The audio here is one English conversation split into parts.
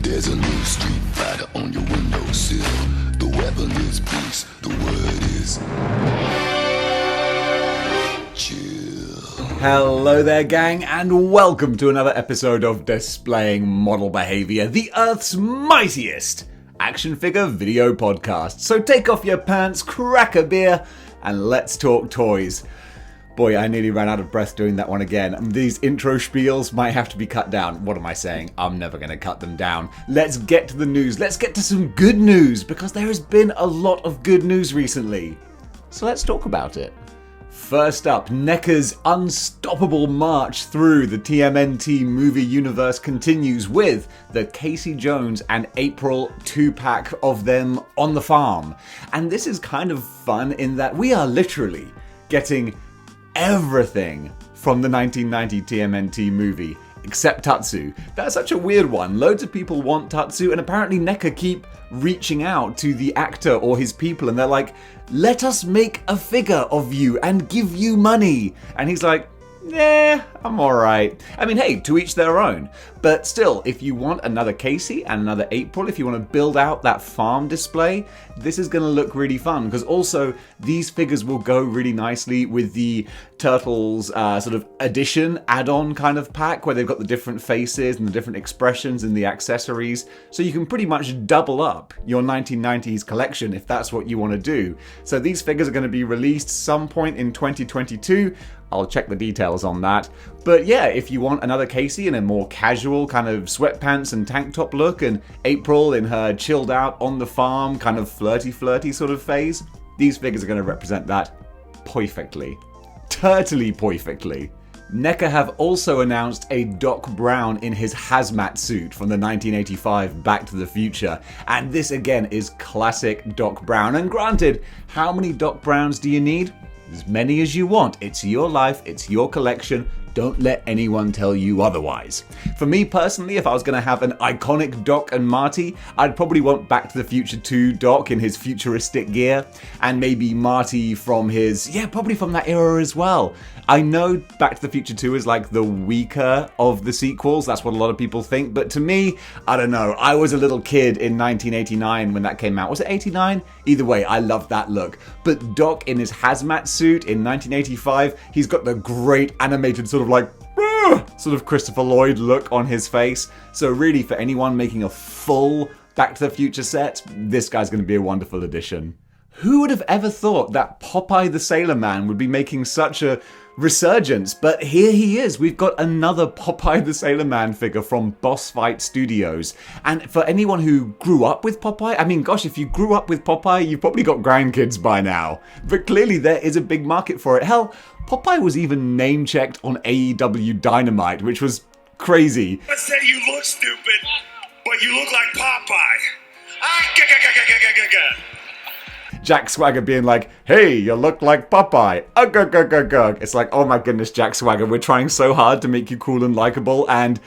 There's a new street fighter on your windowsill. The weapon is peace, the word is chill. Hello there, gang, and welcome to another episode of Displaying Model Behaviour, the Earth's mightiest action figure video podcast. So take off your pants, crack a beer, and let's talk toys. Boy, I nearly ran out of breath doing that one again. These intro spiels might have to be cut down. What am I saying? I'm never going to cut them down. Let's get to the news. Let's get to some good news, because there has been a lot of good news recently. So let's talk about it. First up, Neca's unstoppable march through the TMNT movie universe continues with the Casey Jones and April 2-pack of them on the farm. And this is kind of fun in that we are literally getting everything from the 1990 TMNT movie, except Tatsu. That's such a weird one. Loads of people want Tatsu, and apparently Neca keep reaching out to the actor or his people, and they're like, let us make a figure of you and give you money. And he's like, nah, I'm alright. I mean, hey, to each their own. But still, if you want another Casey and another April, if you want to build out that farm display, this is going to look really fun, because also these figures will go really nicely with the Turtles sort of addition, add-on kind of pack, where they've got the different faces and the different expressions and the accessories. So you can pretty much double up your 1990s collection if that's what you want to do. So these figures are going to be released some point in 2022. I'll check the details on that. But yeah, if you want another Casey in a more casual kind of sweatpants and tank top look, and April in her chilled out on the farm kind of flirty sort of phase, these figures are going to represent that perfectly. Totally perfectly. Neca have also announced a Doc Brown in his hazmat suit from the 1985 Back to the Future. And this again is classic Doc Brown. And granted, how many Doc Browns do you need? As many as you want. It's your life, it's your collection. Don't let anyone tell you otherwise. For me personally, if I was going to have an iconic Doc and Marty, I'd probably want Back to the Future 2 Doc in his futuristic gear, and maybe Marty from his, probably from that era as well. I know Back to the Future 2 is like the weaker of the sequels, that's what a lot of people think, but to me, I don't know, I was a little kid in 1989 when that came out. Was it 89? Either way, I loved that look. But Doc in his hazmat suit in 1985, he's got the great animated sort of Christopher Lloyd look on his face. So really, for anyone making a full Back to the Future set, this guy's going to be a wonderful addition. Who would have ever thought that Popeye the Sailor Man would be making such a resurgence? But here he is. We've got another Popeye the Sailor Man figure from Boss Fight Studios. And for anyone who grew up with Popeye, I mean, gosh, if you grew up with Popeye, you've probably got grandkids by now. But clearly there is a big market for it. Hell, Popeye was even name-checked on AEW Dynamite, which was crazy. Let's say you look stupid, but you look like Popeye. Jack Swagger being like, hey, you look like Popeye. Ugh, ugh, ugh, ugh, ugh. It's like, oh my goodness, Jack Swagger, we're trying so hard to make you cool and likable, and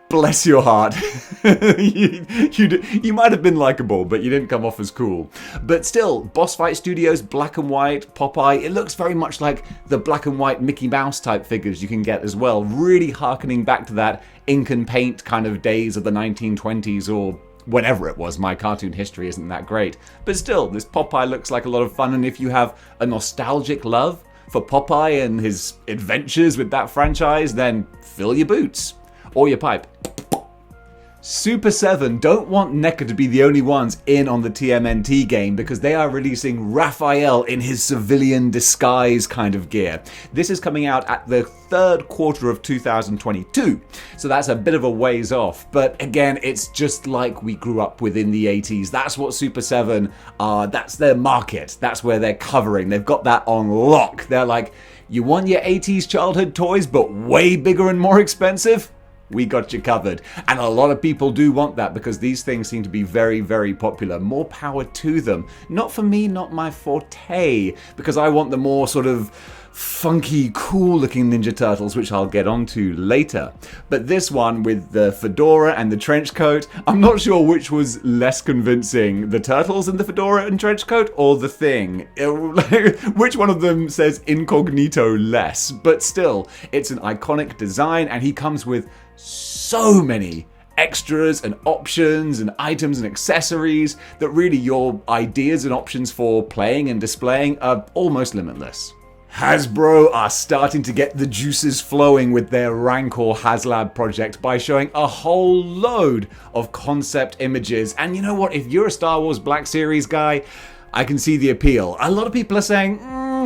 bless your heart. you might have been likable, but you didn't come off as cool. But still, Boss Fight Studios, black and white, Popeye, it looks very much like the black and white Mickey Mouse type figures you can get as well, really harkening back to that ink and paint kind of days of the 1920s or whenever it was. My cartoon history isn't that great. But still, this Popeye looks like a lot of fun, and if you have a nostalgic love for Popeye and his adventures with that franchise, then fill your boots. Or your pipe. Super 7 don't want Neca to be the only ones in on the TMNT game, because they are releasing Raphael in his civilian disguise kind of gear. This is coming out at the third quarter of 2022, so that's a bit of a ways off. But again, it's just like we grew up with in the 80s. That's what Super 7 are. That's their market. That's where they're covering. They've got that on lock. They're like, you want your 80s childhood toys, but way bigger and more expensive? We got you covered. And a lot of people do want that, because these things seem to be very, very popular. More power to them. Not for me, not my forte, because I want the more sort of funky, cool-looking Ninja Turtles, which I'll get onto later. But this one with the fedora and the trench coat, I'm not sure which was less convincing, the Turtles in the fedora and trench coat, or the Thing. Which one of them says incognito less? But still, it's an iconic design, and he comes with so many extras and options and items and accessories that really your ideas and options for playing and displaying are almost limitless. Hasbro are starting to get the juices flowing with their Rancor Haslab project by showing a whole load of concept images. And you know what? If you're a Star Wars Black Series guy, I can see the appeal. A lot of people are saying,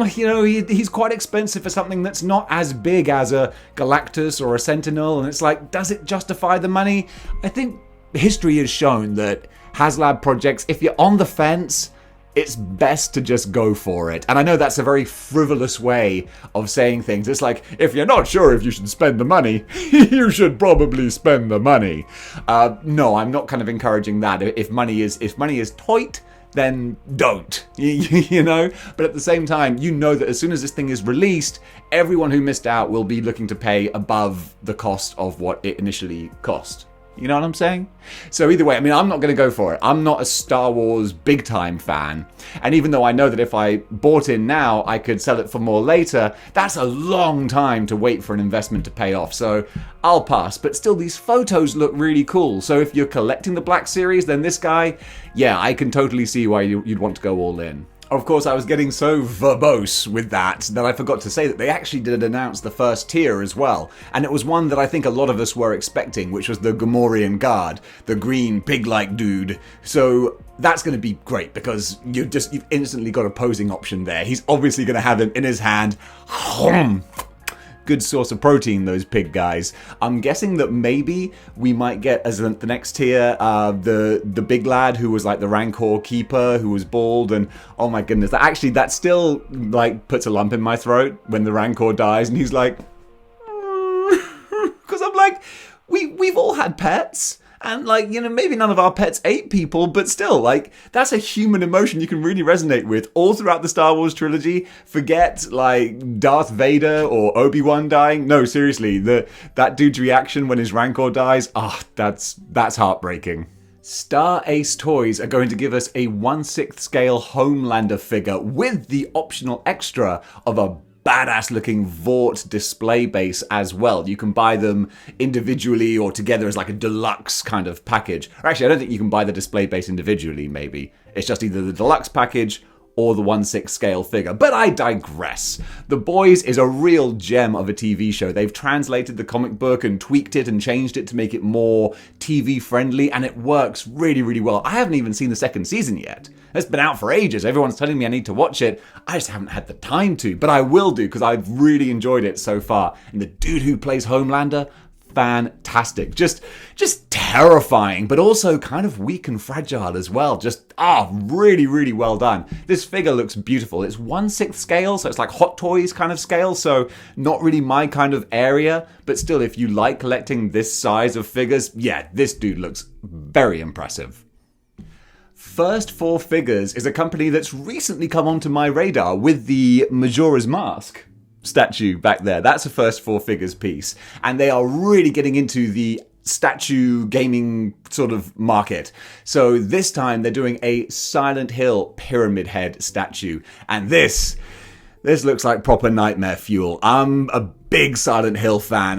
he's quite expensive for something that's not as big as a Galactus or a Sen-Tin-El. And it's like, does it justify the money? I think history has shown that Haslab projects, if you're on the fence, it's best to just go for it. And I know that's a very frivolous way of saying things. It's like, if you're not sure if you should spend the money, you should probably spend the money. No, I'm not kind of encouraging that. If money is tight, then don't, you know? But at the same time, you know that as soon as this thing is released, everyone who missed out will be looking to pay above the cost of what it initially cost. You know what I'm saying? So either way, I mean, I'm not going to go for it. I'm not a Star Wars big time fan. And even though I know that if I bought in now, I could sell it for more later, that's a long time to wait for an investment to pay off. So I'll pass. But still, these photos look really cool. So if you're collecting the Black Series, then this guy, yeah, I can totally see why you'd want to go all in. Of course, I was getting so verbose with that I forgot to say that they actually did announce the first tier as well. And it was one that I think a lot of us were expecting, which was the Gamorrean Guard, the green pig-like dude. So that's going to be great because you've instantly got a posing option there. He's obviously going to have him in his hand. Good source of protein, those pig guys. I'm guessing that maybe we might get, as the next tier, the big lad who was like the Rancor keeper, who was bald, and oh my goodness, that still like puts a lump in my throat when the Rancor dies, and he's like, because I'm like, we've all had pets. And like, you know, maybe none of our pets ate people, but still, like, that's a human emotion you can really resonate with all throughout the Star Wars trilogy. Forget like Darth Vader or Obi-Wan dying. No, seriously, that dude's reaction when his Rancor dies, that's heartbreaking. Star Ace Toys are going to give us a 1/6 scale Homelander figure with the optional extra of a badass looking Vought display base as well. You can buy them individually or together as like a deluxe kind of package. Or actually, I don't think you can buy the display base individually, maybe. It's just either the deluxe package or the 1/6 scale figure. But I digress. The Boys is a real gem of a TV show. They've translated the comic book and tweaked it and changed it to make it more TV friendly, and it works really, really well. I haven't even seen the second season yet. It's been out for ages. Everyone's telling me I need to watch it. I just haven't had the time to, but I will do because I've really enjoyed it so far. And the dude who plays Homelander, fantastic. Just terrifying, but also kind of weak and fragile as well. Just, really, really well done. This figure looks beautiful. It's 1/6 scale, so it's like Hot Toys kind of scale, so not really my kind of area, but still, if you like collecting this size of figures, yeah, this dude looks very impressive. First 4 Figures is a company that's recently come onto my radar with the Majora's Mask statue back there. That's a First 4 Figures piece. And they are really getting into the statue gaming sort of market. So this time they're doing a Silent Hill Pyramid Head statue. And this looks like proper nightmare fuel. I'm a big Silent Hill fan.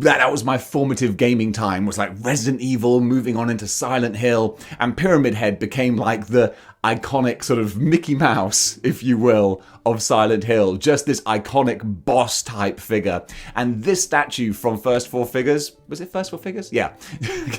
That was my formative gaming time, was like Resident Evil, moving on into Silent Hill, and Pyramid Head became like the iconic sort of Mickey Mouse, if you will, of Silent Hill. Just this iconic boss type figure. And this statue from First 4 Figures, was it First 4 Figures? Yeah,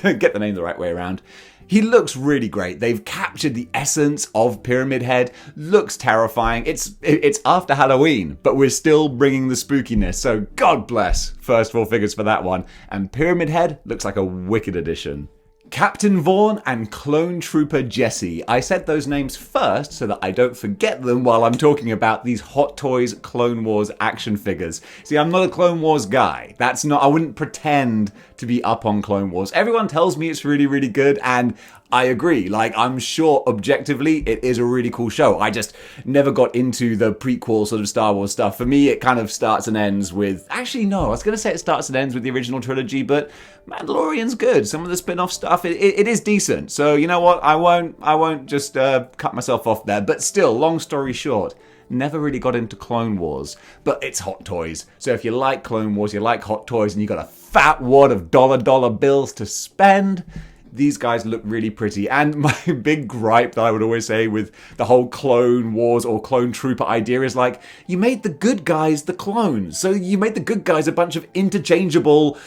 get the name the right way around. He looks really great. They've captured the essence of Pyramid Head. Looks terrifying. It's after Halloween, but we're still bringing the spookiness. So God bless First 4 Figures for that one. And Pyramid Head looks like a wicked addition. Captain Vaughn and Clone Trooper Jesse. I said those names first so that I don't forget them while I'm talking about these Hot Toys Clone Wars action figures. See, I'm not a Clone Wars guy. I wouldn't pretend to be up on Clone Wars. Everyone tells me it's really, really good, and I agree. Like, I'm sure objectively it is a really cool show. I just never got into the prequel sort of Star Wars stuff. For me, it kind of starts and ends with... Actually, no, I was going to say it starts and ends with the original trilogy, but Mandalorian's good. Some of the spin-off stuff, it is decent. So, you know what? I won't just cut myself off there. But still, long story short, never really got into Clone Wars, but it's Hot Toys. So if you like Clone Wars, you like Hot Toys, and you got a fat wad of dollar bills to spend, these guys look really pretty. And my big gripe that I would always say with the whole Clone Wars or Clone Trooper idea is like, you made the good guys the clones. So you made the good guys a bunch of interchangeable,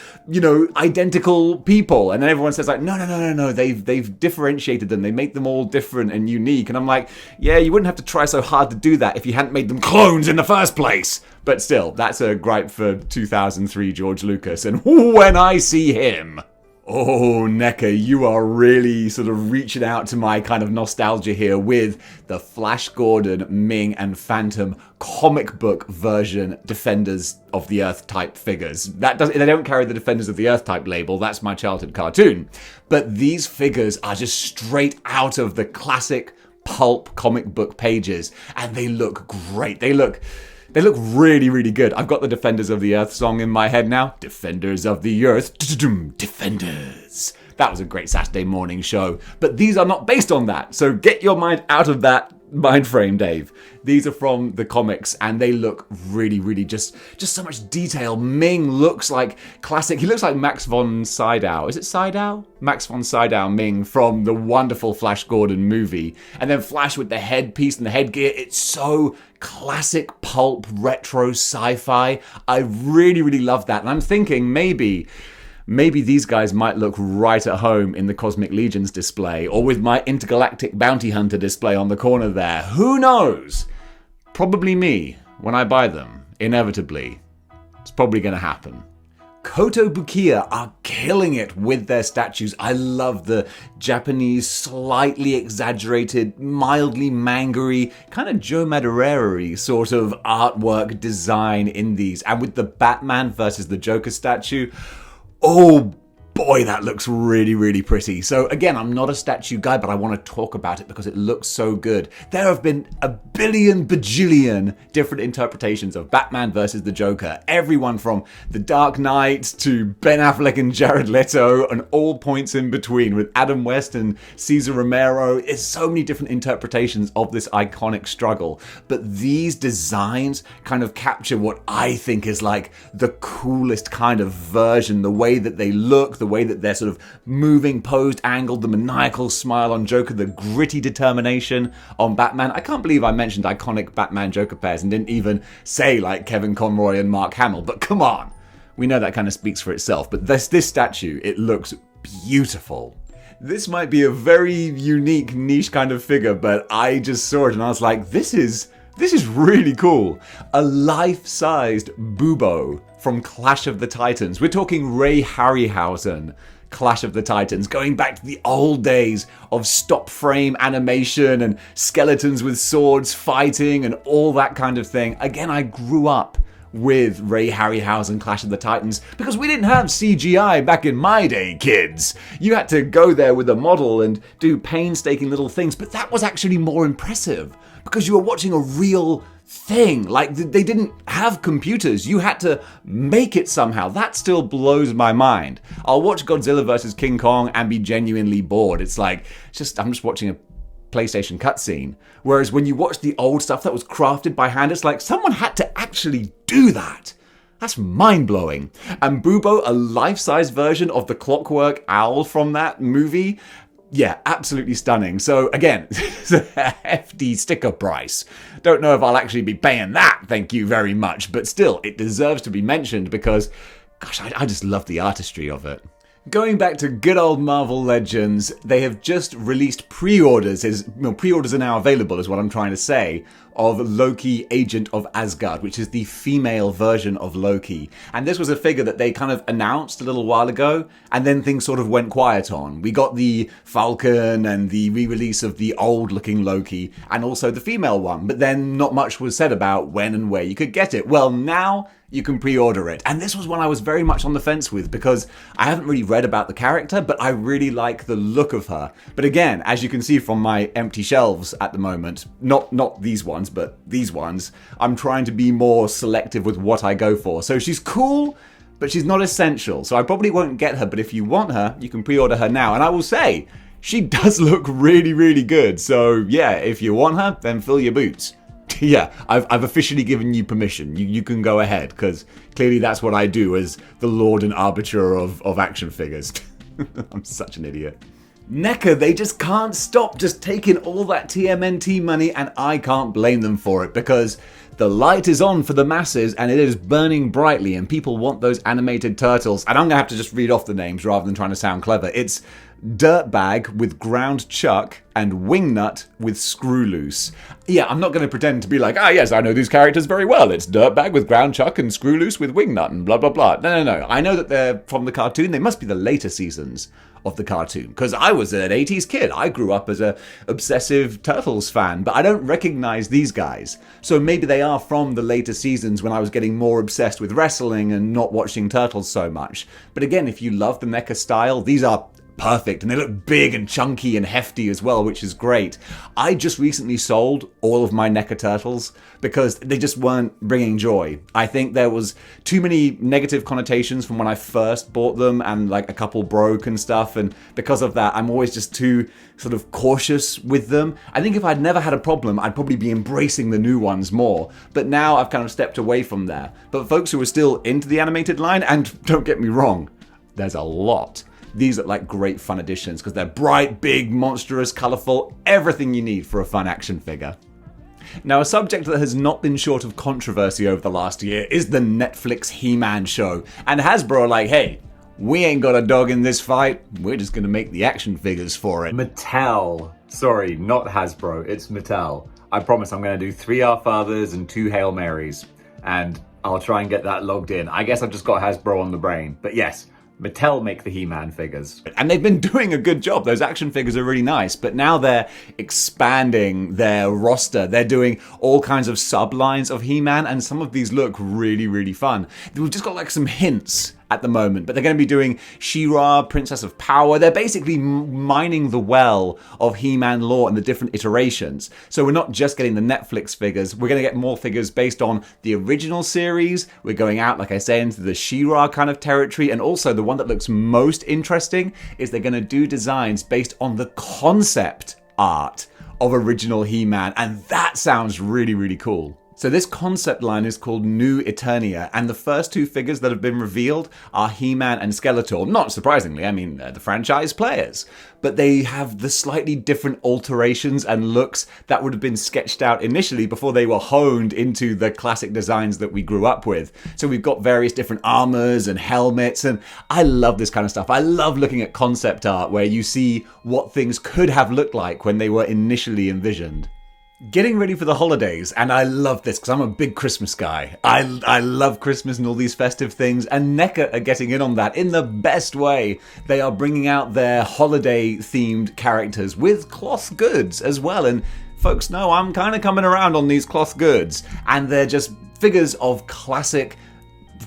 identical people. And then everyone says like, no, they've differentiated them. They make them all different and unique. And I'm like, yeah, you wouldn't have to try so hard to do that if you hadn't made them clones in the first place. But still, that's a gripe for 2003 George Lucas. And when I see him... Oh, Neca, you are really sort of reaching out to my kind of nostalgia here with the Flash Gordon, Ming, and Phantom comic book version Defenders of the Earth type figures. They don't carry the Defenders of the Earth type label, that's my childhood cartoon. But these figures are just straight out of the classic pulp comic book pages, and they look great. They look really, really good. I've got the Defenders of the Earth song in my head now. Defenders of the Earth. Defenders. That was a great Saturday morning show. But these are not based on that. So get your mind out of that mind frame, Dave. These are from the comics, and they look really, really just so much detail. Ming looks like classic. He looks like Max von Sydow. Is it Sydow? Max von Sydow Ming from the wonderful Flash Gordon movie. And then Flash with the headpiece and the headgear. It's so classic pulp retro sci-fi. I really, really love that. And I'm thinking maybe these guys might look right at home in the Cosmic Legions display, or with my Intergalactic Bounty Hunter display on the corner there. Who knows? Probably me, when I buy them. Inevitably. It's probably going to happen. Kotobukiya are killing it with their statues. I love the Japanese, slightly exaggerated, mildly mangery, kind of Joe Madureira-y sort of artwork design in these. And with the Batman versus the Joker statue, oh boy, that looks really, really pretty. So again, I'm not a statue guy, but I want to talk about it because it looks so good. There have been a billion bajillion different interpretations of Batman versus the Joker. Everyone from The Dark Knight to Ben Affleck and Jared Leto and all points in between with Adam West and Cesar Romero. There's so many different interpretations of this iconic struggle. But these designs kind of capture what I think is like the coolest kind of version, the way that they look, the way that they're sort of moving, posed, angled, the maniacal smile on Joker, the gritty determination on Batman. I can't believe I mentioned iconic Batman-Joker pairs and didn't even say like Kevin Conroy and Mark Hamill, but come on. We know that kind of speaks for itself, but this statue, it looks beautiful. This might be a very unique, niche kind of figure, but I just saw it and I was like, this is really cool. A life-sized Bubo from Clash of the Titans. We're talking Ray Harryhausen, Clash of the Titans, going back to the old days of stop frame animation and skeletons with swords fighting and all that kind of thing. Again, I grew up with Ray Harryhausen Clash of the Titans because we didn't have CGI back in my day, kids. You had to go there with a model and do painstaking little things, but that was actually more impressive because you were watching a real thing. Like, they didn't have computers. You had to make it somehow. That still blows my mind. I'll watch Godzilla vs. King Kong and be genuinely bored. It's like, I'm just watching a PlayStation cutscene. Whereas when you watch the old stuff that was crafted by hand, it's like someone had to actually do that. That's mind-blowing. And Bubo, a life-size version of the Clockwork Owl from that movie, yeah, absolutely stunning. So again, it's a hefty sticker price. Don't know if I'll actually be paying that, thank you very much. But still, it deserves to be mentioned because, gosh, I just love the artistry of it. Going back to good old Marvel Legends, they have just released pre-orders. Pre-orders are now available, is what I'm trying to say, of Loki, Agent of Asgard, which is the female version of Loki. And this was a figure that they kind of announced a little while ago, and then things sort of went quiet on. We got the Falcon and the re-release of the old-looking Loki, and also the female one, but then not much was said about when and where you could get it. Well, now you can pre-order it. And this was one I was very much on the fence with because I haven't really read about the character, but I really like the look of her. But again, as you can see from my empty shelves at the moment, not these ones, but these ones, I'm trying to be more selective with what I go for. So she's cool, but she's not essential. So I probably won't get her, but if you want her, you can pre-order her now. And I will say, she does look really, really good. So yeah, if you want her, then fill your boots. Yeah, I've officially given you permission. You can go ahead, because clearly that's what I do as the lord and arbiter of action figures. I'm such an idiot. Neca, they just can't stop just taking all that TMNT money, and I can't blame them for it, because the light is on for the masses and it is burning brightly and people want those animated turtles. And I'm going to have to just read off the names rather than trying to sound clever. It's Dirtbag with Ground Chuck and Wingnut with Screw Loose. Yeah, I'm not going to pretend to be like, yes, I know these characters very well. It's Dirtbag with Ground Chuck and Screw Loose with Wingnut and blah, blah, blah. No. I know that they're from the cartoon. They must be the later seasons of the cartoon, because I was an 80s kid. I grew up as a obsessive Turtles fan, but I don't recognize these guys. So maybe they are from the later seasons when I was getting more obsessed with wrestling and not watching Turtles so much. But again, if you love the Neca style, these are perfect, and they look big and chunky and hefty as well, which is great. I just recently sold all of my Neca Turtles because they just weren't bringing joy. I think there was too many negative connotations from when I first bought them, and like a couple broke and stuff, and because of that I'm always just too sort of cautious with them. I think if I'd never had a problem, I'd probably be embracing the new ones more, but now I've kind of stepped away from there. But folks who are still into the animated line, and don't get me wrong, there's a lot. These look like great fun additions because they're bright, big, monstrous, colourful, everything you need for a fun action figure. Now, a subject that has not been short of controversy over the last year is the Netflix He-Man show. And Hasbro are like, hey, we ain't got a dog in this fight, we're just going to make the action figures for it. Mattel. Sorry, not Hasbro, it's Mattel. I promise I'm going to do 3 Our Fathers and 2 Hail Marys. And I'll try and get that logged in. I guess I've just got Hasbro on the brain. But yes, Mattel make the He-Man figures. And they've been doing a good job. Those action figures are really nice, but now they're expanding their roster. They're doing all kinds of sublines of He-Man, and some of these look really, really fun. We've just got like some hints at the moment, but they're going to be doing She-Ra, Princess of Power. They're basically mining the well of He-Man lore and the different iterations. So we're not just getting the Netflix figures, we're going to get more figures based on the original series. We're going out, like I say, into the She-Ra kind of territory, and also the one that looks most interesting is they're going to do designs based on the concept art of original He-Man, and that sounds really, really cool. So this concept line is called New Eternia, and the first 2 figures that have been revealed are He-Man and Skeletor. Not surprisingly, I mean, they're the franchise players. But they have the slightly different alterations and looks that would have been sketched out initially before they were honed into the classic designs that we grew up with. So we've got various different armors and helmets, and I love this kind of stuff. I love looking at concept art where you see what things could have looked like when they were initially envisioned. Getting ready for the holidays, and I love this because I'm a big Christmas guy. I love Christmas and all these festive things, and Neca are getting in on that in the best way. They are bringing out their holiday-themed characters with cloth goods as well, and folks know I'm kind of coming around on these cloth goods, and they're just figures of classic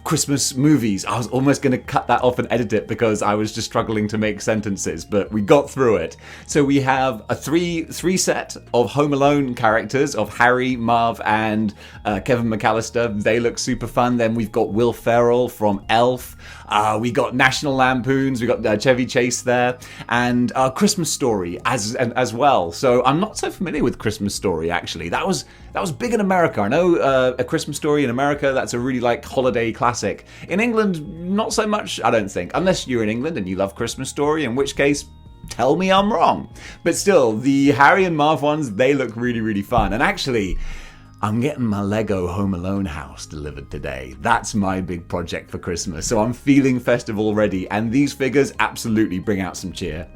Christmas movies. I was almost going to cut that off and edit it because I was just struggling to make sentences, but we got through it. So we have a three set of Home Alone characters of Harry, Marv, and Kevin McAllister. They look super fun. Then we've got Will Ferrell from Elf. We got National Lampoons. We got Chevy Chase there, and Christmas Story as well. So I'm not so familiar with Christmas Story actually. That was big in America. I know A Christmas Story in America. That's a really like holiday classic. In England, not so much. I don't think, unless you're in England and you love Christmas Story, in which case, tell me I'm wrong. But still, the Harry and Marv ones, they look really, really fun. And actually, I'm getting my Lego Home Alone house delivered today. That's my big project for Christmas. So I'm feeling festive already, and these figures absolutely bring out some cheer.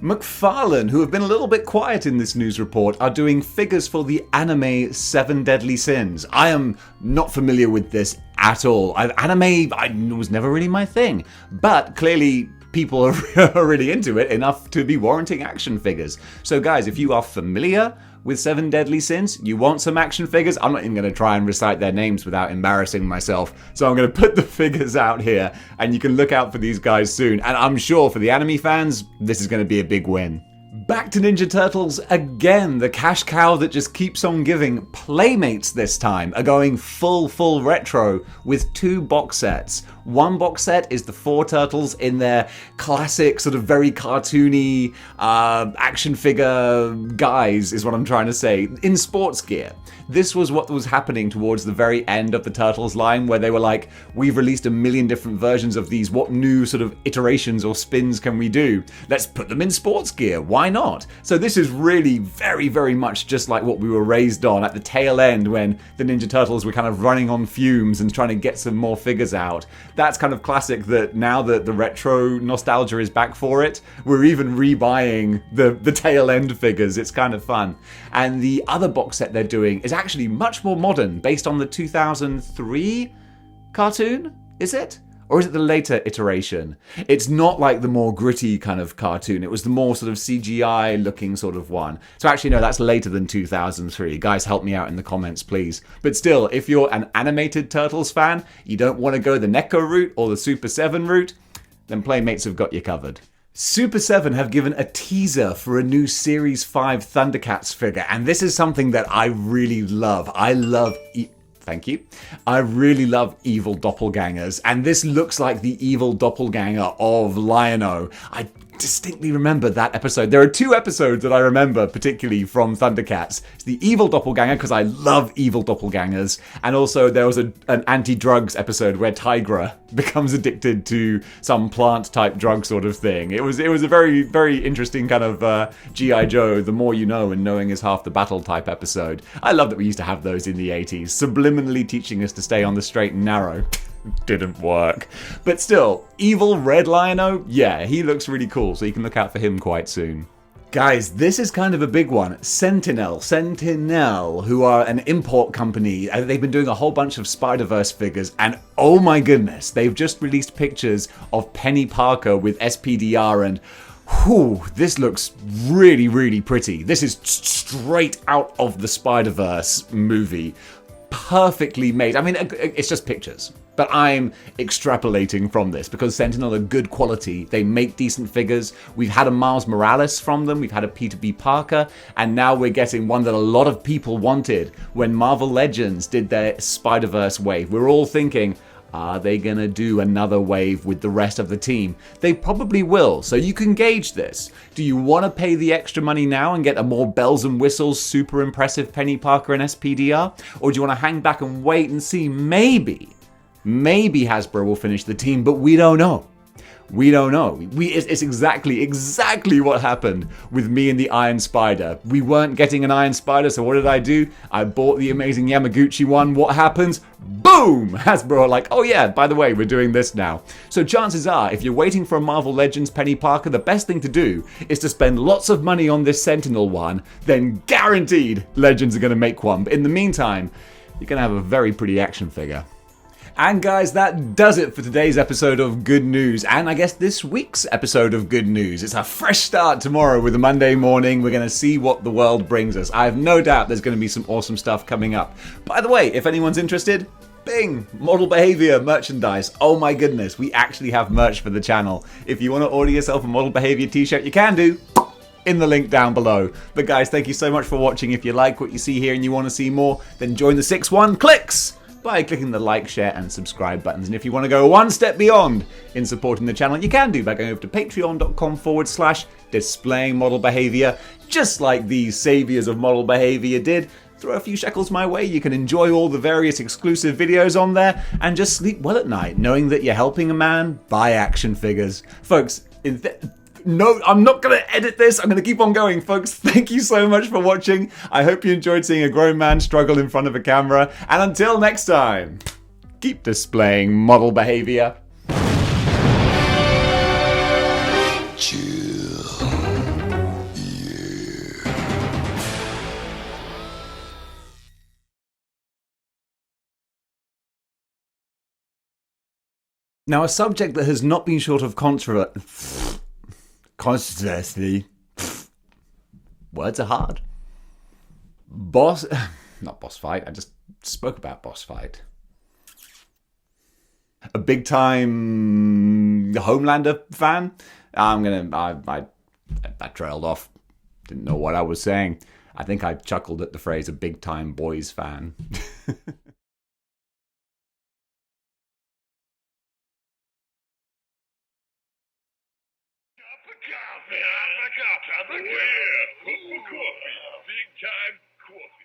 McFarlane, who have been a little bit quiet in this news report, are doing figures for the anime 7 Deadly Sins. I am not familiar with this at all. Anime was never really my thing, but clearly people are really into it enough to be warranting action figures. So guys, if you are familiar with 7 Deadly Sins, you want some action figures, I'm not even going to try and recite their names without embarrassing myself. So I'm going to put the figures out here, and you can look out for these guys soon. And I'm sure for the anime fans, this is going to be a big win. Back to Ninja Turtles again, the cash cow that just keeps on giving. Playmates this time are going full retro with 2 box sets. One box set is the 4 turtles in their classic, sort of very cartoony action figure guise, is what I'm trying to say, in sports gear. This was what was happening towards the very end of the Turtles line, where they were like, we've released a million different versions of these, what new sort of iterations or spins can we do? Let's put them in sports gear, why not? So this is really very, very much just like what we were raised on at the tail end when the Ninja Turtles were kind of running on fumes and trying to get some more figures out. That's kind of classic that now that the retro nostalgia is back for it, we're even rebuying the tail end figures. It's kind of fun. And the other box set they're doing is actually much more modern, based on the 2003 cartoon, is it? Or is it the later iteration? It's not like the more gritty kind of cartoon. It was the more sort of CGI looking sort of one. So actually, no, that's later than 2003. Guys, help me out in the comments, please. But still, if you're an animated Turtles fan, you don't want to go the Neca route or the Super 7 route, then Playmates have got you covered. Super 7 have given a teaser for a new Series 5 Thundercats figure, and this is something that I really love. Thank you. I really love evil doppelgangers, and this looks like the evil doppelganger of Lion-O. I distinctly remember that episode. There are 2 episodes that I remember particularly from Thundercats. It's the evil doppelganger, because I love evil doppelgangers, and also there was an anti-drugs episode where Tigra becomes addicted to some plant-type drug sort of thing. It was a very, very interesting kind of G.I. Joe, the more you know and knowing is half the battle type episode. I love that we used to have those in the 80s, subliminally teaching us to stay on the straight and narrow. Didn't work. But still, evil Red Lion-O, yeah, he looks really cool, so you can look out for him quite soon. Guys, this is kind of a big one. Sen-Tin-El, who are an import company. They've been doing a whole bunch of Spider-Verse figures, and oh my goodness, they've just released pictures of Penny Parker with SPDR, and whew, this looks really, really pretty. This is straight out of the Spider-Verse movie. Perfectly made. I mean, it's just pictures, but I'm extrapolating from this because Sen-Tin-El are good quality. They make decent figures. We've had a Miles Morales from them. We've had a Peter B. Parker, and now we're getting one that a lot of people wanted when Marvel Legends did their Spider-Verse wave. We're all thinking, are they gonna do another wave with the rest of the team? They probably will, so you can gauge this. Do you want to pay the extra money now and get a more bells and whistles, super impressive Penny Parker and SPDR? Or do you want to hang back and wait and see? Maybe Hasbro will finish the team, but we don't know. We don't know. It's exactly what happened with me and the Iron Spider. We weren't getting an Iron Spider, so what did I do? I bought the amazing Yamaguchi one. What happens? Boom! Hasbro are like, oh yeah, by the way, we're doing this now. So chances are, if you're waiting for a Marvel Legends Penny Parker, the best thing to do is to spend lots of money on this Sentinel one, then guaranteed Legends are going to make one. But in the meantime, you're going to have a very pretty action figure. And guys, that does it for today's episode of Good News, and I guess this week's episode of Good News. It's a fresh start tomorrow with a Monday morning. We're going to see what the world brings us. I have no doubt there's going to be some awesome stuff coming up. By the way, if anyone's interested, bing! Model Behaviour merchandise. Oh my goodness, we actually have merch for the channel. If you want to order yourself a Model Behaviour t-shirt, you can do. In the link down below. But guys, thank you so much for watching. If you like what you see here and you want to see more, then join the 6-1 clicks by clicking the like, share, and subscribe buttons. And if you want to go one step beyond in supporting the channel, you can do by going over to patreon.com/displaying model behavior, just like these saviors of model behavior did. Throw a few shekels my way, you can enjoy all the various exclusive videos on there, and just sleep well at night, knowing that you're helping a man buy action figures. Folks, no, I'm not going to edit this. I'm going to keep on going, folks. Thank you so much for watching. I hope you enjoyed seeing a grown man struggle in front of a camera. And until next time, keep displaying model behavior. Chill. Yeah. Now, a subject that has not been short of controversy. Words are hard. Not boss fight. I just spoke about boss fight. A big time Homelander fan. I trailed off. Didn't know what I was saying. I think I chuckled at the phrase a big time boys fan. coffee. Cup of coffee. Oh, yeah. Cup of coffee. Big time coffee.